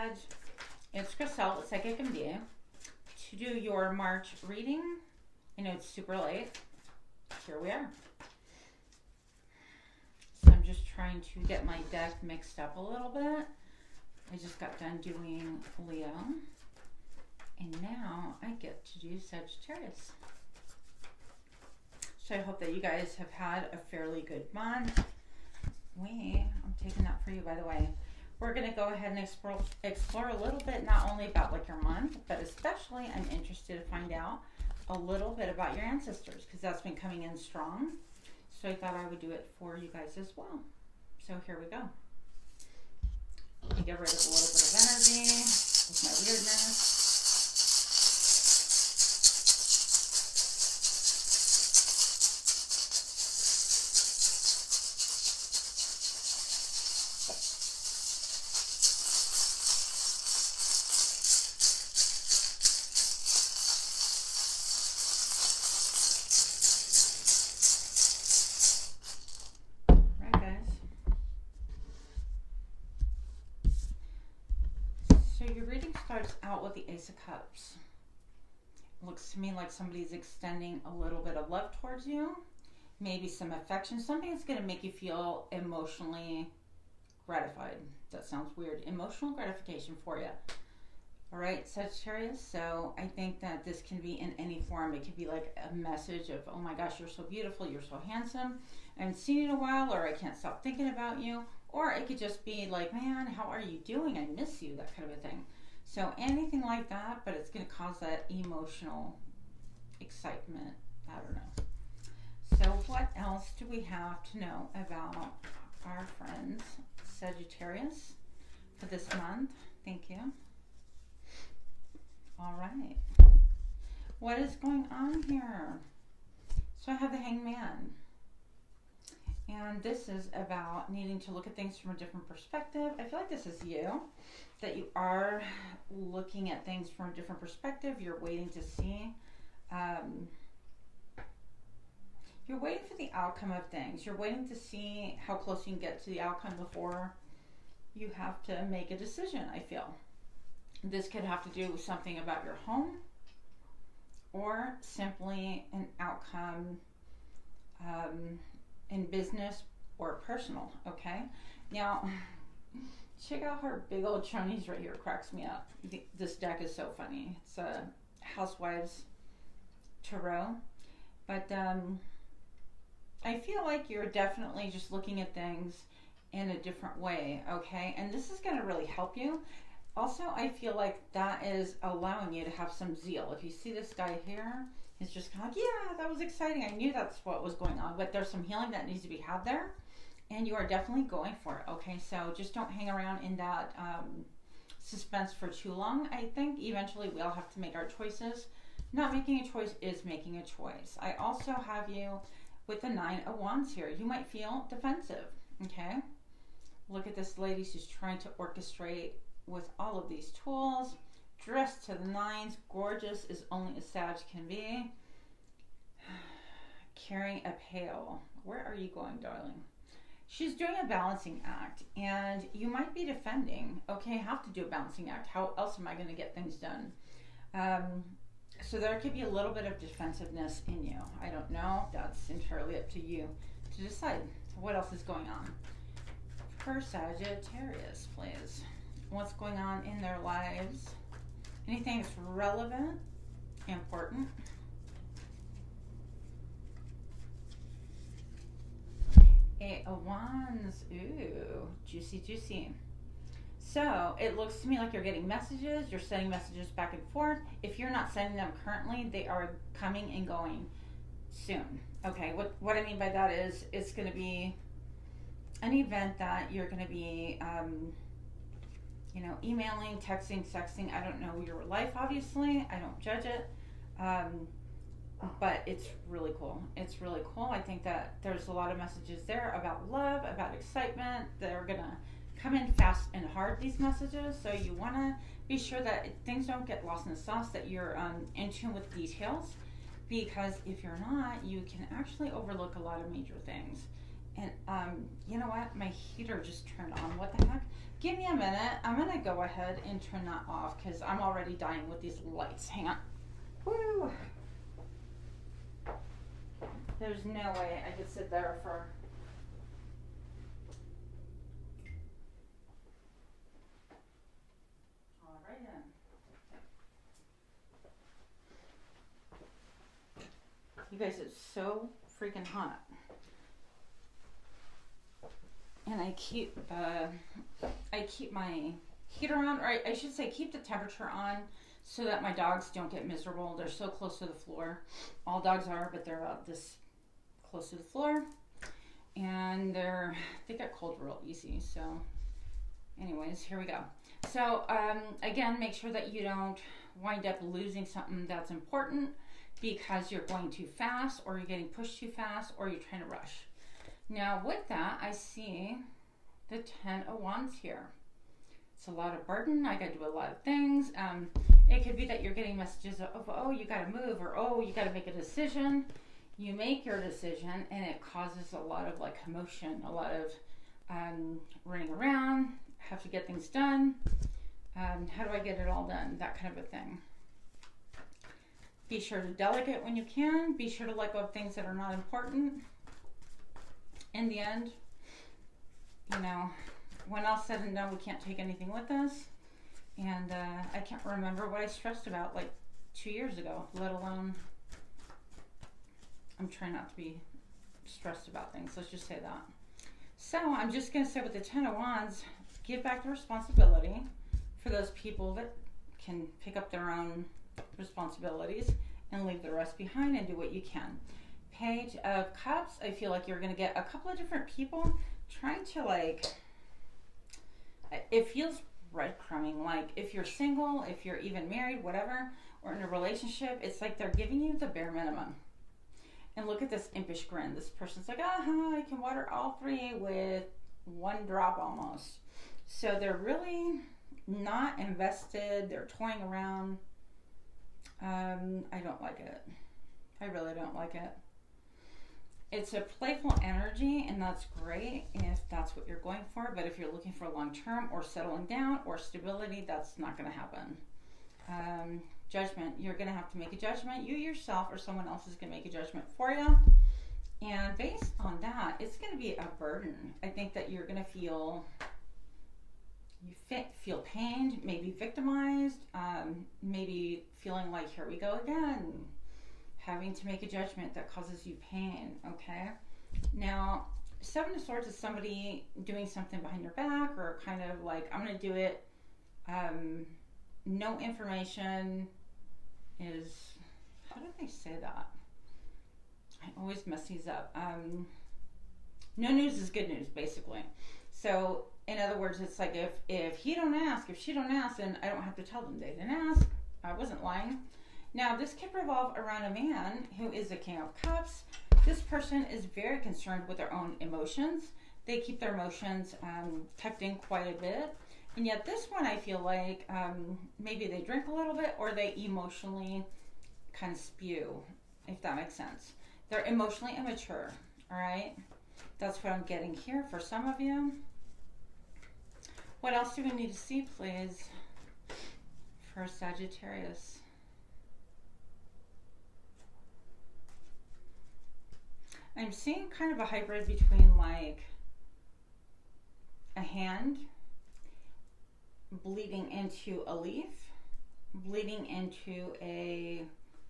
Sag. It's Chriselle, it's Psychic MD, to do your March reading. I know it's super late. Here we are. So I'm just trying to get my deck mixed up a little bit. I just got done doing Leo. And now I get to do Sagittarius. So I hope that you guys have had a fairly good month. I'm taking that for you, by the way. We're going to go ahead and explore a little bit, not only about like your month, but especially I'm interested to find out a little bit about your ancestors, because that's been coming in strong. So I thought I would do it for you guys as well. So here we go. Let me get rid of a little bit of energy with my weirdness. Starts out with the Ace of Cups. Looks to me like somebody's extending a little bit of love towards you, maybe some affection, something that's going to make you feel emotionally gratified. That sounds weird. Emotional gratification for you. All right, Sagittarius. So I think that this can be in any form. It could be like a message of, oh my gosh, you're so beautiful, you're so handsome, I haven't seen you in a while, or I can't stop thinking about you. Or it could just be like, man, how are you doing? I miss you, that kind of a thing. So anything like that, but it's going to cause that emotional excitement. I don't know. So what else do we have to know about our friends Sagittarius for this month? Thank you. All right. What is going on here? So I have the Hangman. And this is about needing to look at things from a different perspective. I feel like this is you, that you are looking at things from a different perspective. You're waiting to see. You're waiting for the outcome of things. You're waiting to see how close you can get to the outcome before you have to make a decision, I feel. This could have to do with something about your home or simply an outcome in business or personal, okay? Now, check out her big old chonies right here. Cracks me up. This deck is so funny. It's a Housewives Tarot. But I feel like you're definitely just looking at things in a different way, okay? And this is going to really help you. Also, I feel like that is allowing you to have some zeal. If you see this guy here, he's just kind of like, yeah, that was exciting. I knew that's what was going on. But there's some healing that needs to be had there. And you are definitely going for it, okay? So just don't hang around in that suspense for too long. I think eventually we all have to make our choices. Not making a choice is making a choice. I also have you with the 9 of Wands here. You might feel defensive, okay? Look at this lady. She's trying to orchestrate with all of these tools. Dressed to the nines. Gorgeous as only a Sag can be. Carrying a pail. Where are you going, darling? She's doing a balancing act, and you might be defending. Okay, I have to do a balancing act. How else am I going to get things done? So there could be a little bit of defensiveness in you. I don't know. That's entirely up to you to decide. What else is going on? For Sagittarius, please. What's going on in their lives? Anything that's relevant, important. Eight of Wands. Ooh, juicy, juicy. So it looks to me like you're getting messages. You're sending messages back and forth. If you're not sending them currently, they are coming and going soon. Okay, what I mean by that is it's going to be an event that you're going to be, you know, emailing, texting, sexting. I don't know your life, obviously. I don't judge it. But it's really cool. It's really cool. I think that there's a lot of messages there about love, about excitement. They're going to come in fast and hard, these messages. So you want to be sure that things don't get lost in the sauce, that you're in tune with details. Because if you're not, you can actually overlook a lot of major things. And you know what? My heater just turned on. What the heck? Give me a minute. I'm gonna go ahead and turn that off because I'm already dying with these lights. Hang on. Woo! There's no way I could sit there for. All right then. You guys, it's so freaking hot. And I keep my heater on, or I should say keep the temperature on so that my dogs don't get miserable. They're so close to the floor. All dogs are, but they're about this close to the floor. And they get cold real easy. So anyways, here we go. So again, make sure that you don't wind up losing something that's important because you're going too fast, or you're getting pushed too fast, or you're trying to rush. Now with that, I see the 10 of Wands here. It's a lot of burden. I got to do a lot of things. It could be that you're getting messages of, oh, you got to move, or oh, you got to make a decision. You make your decision, and it causes a lot of like commotion, a lot of running around, have to get things done. How do I get it all done? That kind of a thing. Be sure to delegate when you can. Be sure to let go of things that are not important. In the end, you know, when all said and done, we can't take anything with us. And I can't remember what I stressed about like 2 years ago, let alone, I'm trying not to be stressed about things. Let's just say that. So I'm just going to say with the 10 of Wands, give back the responsibility for those people that can pick up their own responsibilities and leave the rest behind and do what you can. Page of Cups, I feel like you're going to get a couple of different people trying to like, it feels breadcrumbing, like if you're single, if you're even married, whatever, or in a relationship, it's like they're giving you the bare minimum. And look at this impish grin. This person's like, I can water all three with one drop almost. So they're really not invested. They're toying around. I don't like it. I really don't like it. It's a playful energy, and that's great if that's what you're going for. But if you're looking for long-term or settling down or stability, that's not going to happen. Judgment. You're going to have to make a judgment. You yourself or someone else is going to make a judgment for you. And based on that, it's going to be a burden. I think that you're going to feel pained, maybe victimized, maybe feeling like, here we go again. Having to make a judgment that causes you pain, okay? Now, Seven of Swords is somebody doing something behind your back, or kind of like, I'm going to do it. No information is, how do they say that? I always mess these up. No news is good news, basically. So, in other words, it's like if he don't ask, if she don't ask, then I don't have to tell them they didn't ask. I wasn't lying. Now, this could revolve around a man who is a King of Cups. This person is very concerned with their own emotions. They keep their emotions tucked in quite a bit. And yet this one, I feel like maybe they drink a little bit, or they emotionally kind of spew, if that makes sense. They're emotionally immature, all right? That's what I'm getting here for some of you. What else do we need to see, please, for Sagittarius? I'm seeing kind of a hybrid between like a hand bleeding into a leaf, bleeding into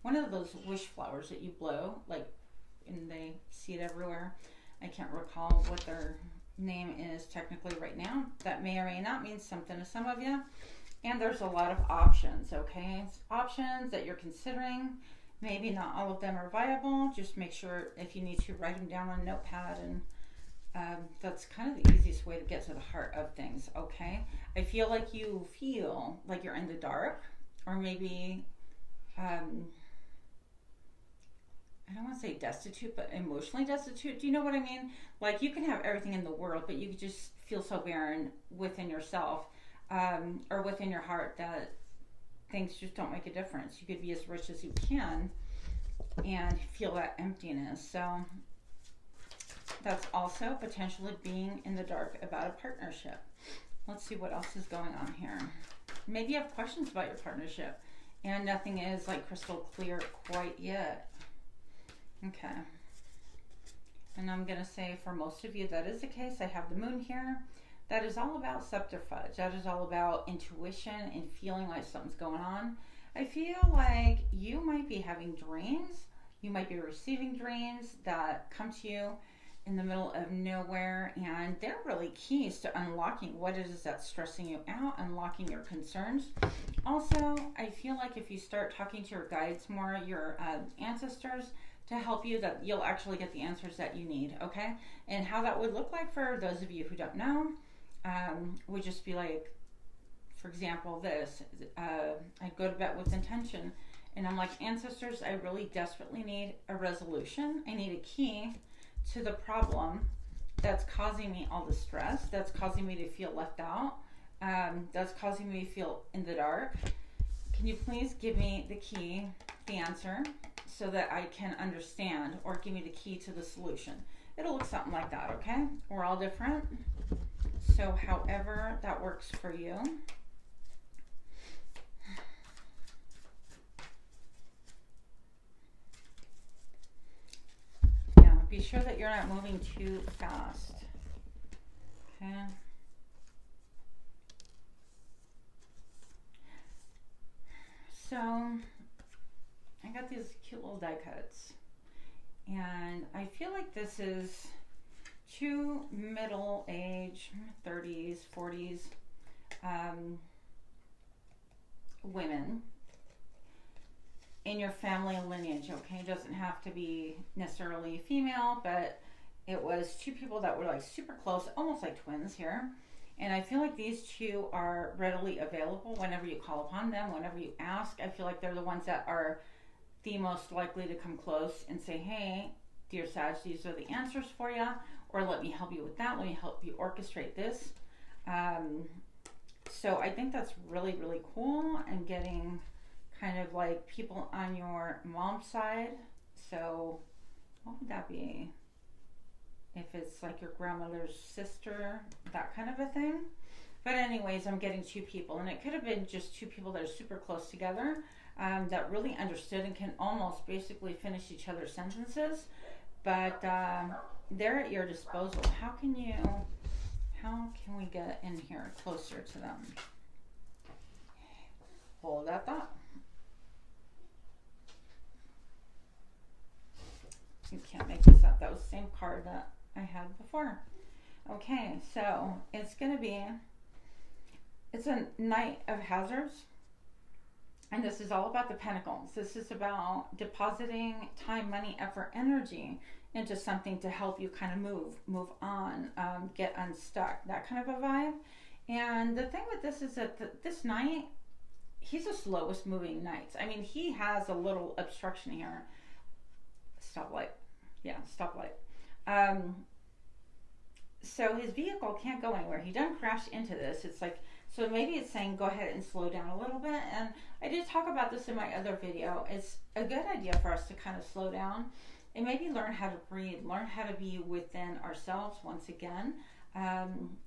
one of those wish flowers that you blow, like, and they see it everywhere. I can't recall what their name is technically right now. That may or may not mean something to some of you. And there's a lot of options, okay? It's options that you're considering. Maybe not all of them are viable. Just make sure, if you need to, write them down on a notepad, and that's kind of the easiest way to get to the heart of things, okay? I feel like you feel like you're in the dark, or maybe, I don't want to say destitute, but emotionally destitute. Do you know what I mean? Like, you can have everything in the world, but you just feel so barren within yourself, or within your heart, that things just don't make a difference. You could be as rich as you can and feel that emptiness. So that's also potentially being in the dark about a partnership. Let's see what else is going on here. Maybe you have questions about your partnership and nothing is like crystal clear quite yet. Okay. And I'm going to say for most of you that is the case. I have the moon here. That is all about subterfuge. That is all about intuition and feeling like something's going on. I feel like you might be having dreams. You might be receiving dreams that come to you in the middle of nowhere, and they're really keys to unlocking what it is that's stressing you out, unlocking your concerns. Also, I feel like if you start talking to your guides more, your ancestors, to help you, that you'll actually get the answers that you need, okay? And how that would look like for those of you who don't know, would just be like, for example, this. I go to bed with intention, and I'm like, ancestors, I really desperately need a resolution. I need a key to the problem that's causing me all the stress, that's causing me to feel left out, that's causing me to feel in the dark. Can you please give me the key, the answer, so that I can understand, or give me the key to the solution? It'll look something like that, okay? We're all different. So however that works for you. Yeah, be sure that you're not moving too fast. Okay. So I got these cute little die cuts, and I feel like this is two middle-aged, 30s, 40s women in your family lineage, okay? It doesn't have to be necessarily female, but it was two people that were like super close, almost like twins here. And I feel like these two are readily available whenever you call upon them, whenever you ask. I feel like they're the ones that are the most likely to come close and say, hey, dear Sag, these are the answers for you, or let me help you with that, let me help you orchestrate this. So I think that's really, really cool. I'm getting kind of like people on your mom's side. So what would that be? If it's like your grandmother's sister, that kind of a thing. But anyways, I'm getting two people, and it could have been just two people that are super close together, that really understood and can almost basically finish each other's sentences. But they're at your disposal. How can we get in here closer to them? Hold that thought. You can't make this up. That was the same card that I had before. Okay, so it's a Knight of Hazards. And this is all about the Pentacles. This is about depositing time, money, effort, energy into something to help you kind of move on, get unstuck, that kind of a vibe. And the thing with this is that this Knight, he's the slowest moving Knight. I mean, he has a little obstruction here. Stoplight. Yeah, stoplight. So his vehicle can't go anywhere. He doesn't crash into this. It's like, so maybe it's saying go ahead and slow down a little bit. And I did talk about this in my other video. It's a good idea for us to kind of slow down and maybe learn how to breathe, learn how to be within ourselves once again,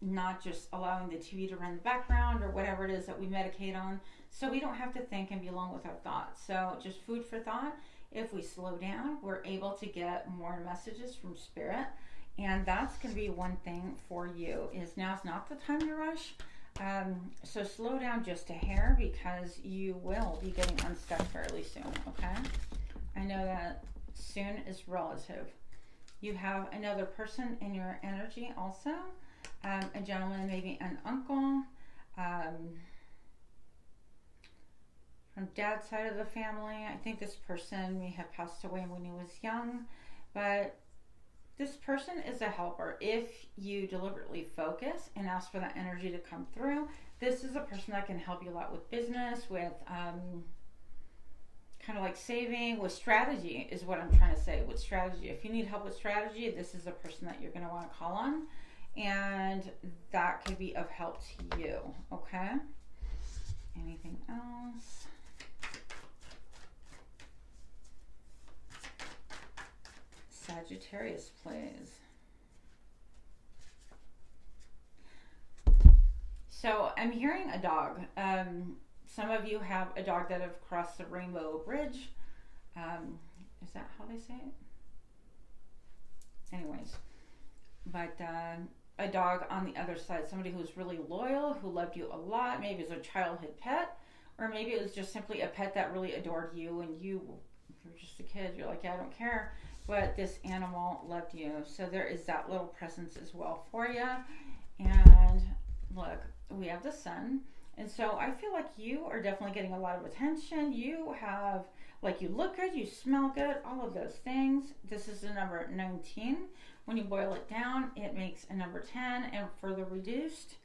not just allowing the TV to run in the background or whatever it is that we medicate on, so we don't have to think and be alone with our thoughts. So just food for thought. If we slow down, we're able to get more messages from Spirit. And that's going to be one thing for you, is now's not the time to rush. So slow down just a hair, because you will be getting unstuck fairly soon, okay? I know that soon is relative. You have another person in your energy also, a gentleman, maybe an uncle, from dad's side of the family. I think this person may have passed away when he was young, but this person is a helper. If you deliberately focus and ask for that energy to come through, this is a person that can help you a lot with business, with kind of like saving, with strategy is what I'm trying to say, with strategy. If you need help with strategy, this is the person that you're going to want to call on, and that could be of help to you, okay? Anything else? Sagittarius, please. So I'm hearing a dog. Some of you have a dog that have crossed the Rainbow Bridge. Is that how they say it? Anyways, but a dog on the other side, somebody who's really loyal, who loved you a lot. Maybe it was a childhood pet, or maybe it was just simply a pet that really adored you, and you were just a kid. You're like, yeah, I don't care, but this animal loved you. So there is that little presence as well for you. And look, we have the sun. And so I feel like you are definitely getting a lot of attention. You have, like, you look good, you smell good, all of those things. This is the number 19. When you boil it down, it makes a number 10. And for the reduced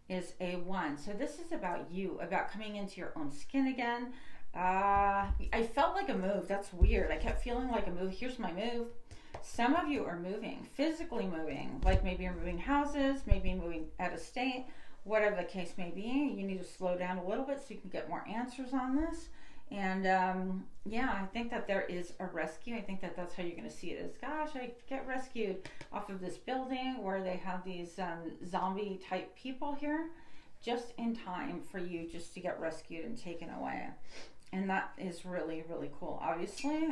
is a 1. So this is about you, about coming into your own skin again. I felt like a move. That's weird. I kept feeling like a move. Here's my move. Some of you are moving, physically moving, like maybe you're moving houses, maybe moving out of state, whatever the case may be. You need to slow down a little bit so you can get more answers on this. And yeah, I think that there is a rescue. I think that that's how you're going to see it, as, gosh, I get rescued off of this building where they have these zombie type people here, just in time for you just to get rescued and taken away. And that is really, really cool. Obviously,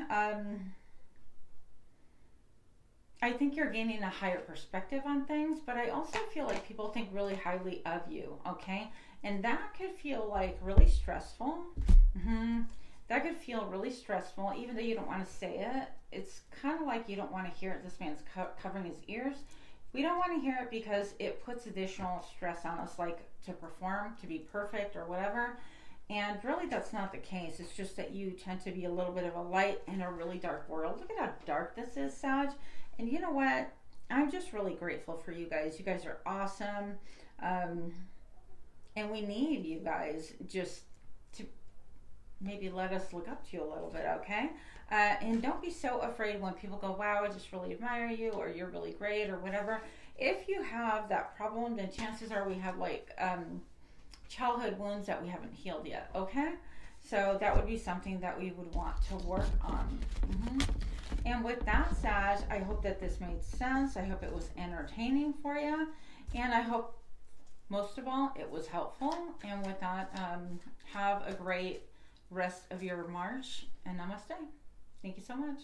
I think you're gaining a higher perspective on things, but I also feel like people think really highly of you, okay? And that could feel like really stressful. That could feel really stressful, even though you don't want to say it. It's kind of like you don't want to hear it. This man's covering his ears. We don't want to hear it because it puts additional stress on us, like to perform, to be perfect or whatever. And really that's not the case. It's just that you tend to be a little bit of a light in a really dark world. Look at how dark this is, Sag. And you know what? I'm just really grateful for you guys. You guys are awesome. And we need you guys just to maybe let us look up to you a little bit, okay? And don't be so afraid when people go, wow, I just really admire you, or you're really great, or whatever. If you have that problem, then chances are we have like childhood wounds that we haven't healed yet, okay? So that would be something that we would want to work on. And with that, Sag, I hope that this made sense. I hope it was entertaining for you. And I hope, most of all, it was helpful. And with that, have a great rest of your March. And namaste. Thank you so much.